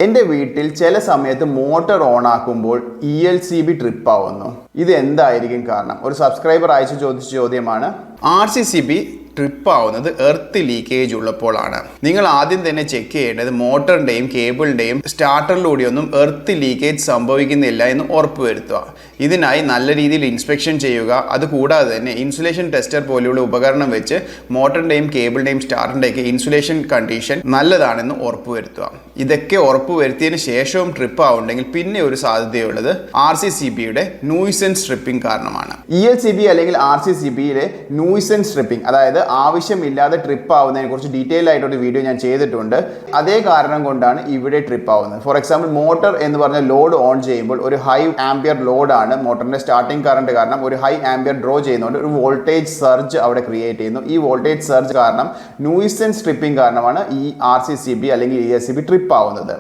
എൻ്റെ വീട്ടിൽ ചില സമയത്ത് മോട്ടോർ ഓൺ ആക്കുമ്പോൾ ELCB ട്രിപ്പ് ആവുന്നു. ഇത് എന്തായിരിക്കും കാരണം? ഒരു സബ്സ്ക്രൈബർ അയച്ചു ചോദിച്ച ചോദ്യമാണ്. RCCB ട്രിപ്പ് ആവുന്നത് എർത്ത് ലീക്കേജ് ഉള്ളപ്പോഴാണ്. നിങ്ങൾ ആദ്യം തന്നെ ചെക്ക് ചെയ്യേണ്ടത് മോട്ടറിൻ്റെയും കേബിളിൻ്റെയും സ്റ്റാർട്ടറിലൂടെയൊന്നും എർത്ത് ലീക്കേജ് സംഭവിക്കുന്നില്ല എന്ന് ഉറപ്പുവരുത്തുക. ഇതിനായി നല്ല രീതിയിൽ ഇൻസ്പെക്ഷൻ ചെയ്യുക. അതുകൂടാതെ തന്നെ ഇൻസുലേഷൻ ടെസ്റ്റർ പോലെയുള്ള ഉപകരണം വെച്ച് മോട്ടറിൻ്റെയും കേബിളിൻ്റെയും സ്റ്റാർട്ടറിൻ്റെയൊക്കെ ഇൻസുലേഷൻ കണ്ടീഷൻ നല്ലതാണെന്ന് ഉറപ്പുവരുത്തുക. ഇതൊക്കെ ഉറപ്പുവരുത്തിയതിന് ശേഷവും ട്രിപ്പ് ആവുണ്ടെങ്കിൽ പിന്നെ ഒരു സാധ്യതയുള്ളത് RCCBയുടെ ന്യൂയിസൻസ് ട്രിപ്പിംഗ് കാരണമാണ്. ELCB അല്ലെങ്കിൽ RCCBയിലെ ന്യൂയിസൻസ് ട്രിപ്പിംഗ്, അതായത് ആവശ്യമില്ലാതെ ട്രിപ്പ് ആവുന്നതിനെ കുറിച്ച് ഡീറ്റെയിൽ ആയിട്ടൊരു വീഡിയോ ഞാൻ ചെയ്തിട്ടുണ്ട്. അതേ കാരണം കൊണ്ടാണ് ഇവിടെ ട്രിപ്പ് ആവുന്നത്. ഫോർ എക്സാമ്പിൾ, മോട്ടർ എന്ന് പറഞ്ഞ ലോഡ് ഓൺ ചെയ്യുമ്പോൾ ഒരു ഹൈ ആംപിയർ ലോഡാണ്. മോട്ടറിന്റെ സ്റ്റാർട്ടിംഗ് കറണ്ട് കാരണം ഒരു ഹൈ ആംപിയർ ഡ്രോ ചെയ്യുന്നതുകൊണ്ട് ഒരു വോൾട്ടേജ് സർജ് അവിടെ ക്രിയേറ്റ് ചെയ്യുന്നു. ഈ വോൾട്ടേജ് സർജ് കാരണം ന്യൂയിസൻസ് ട്രിപ്പിംഗ് കാരണമാണ് ഈ RCCB അല്ലെങ്കിൽ ELCB ട്രിപ്പ് ആവുന്നത്.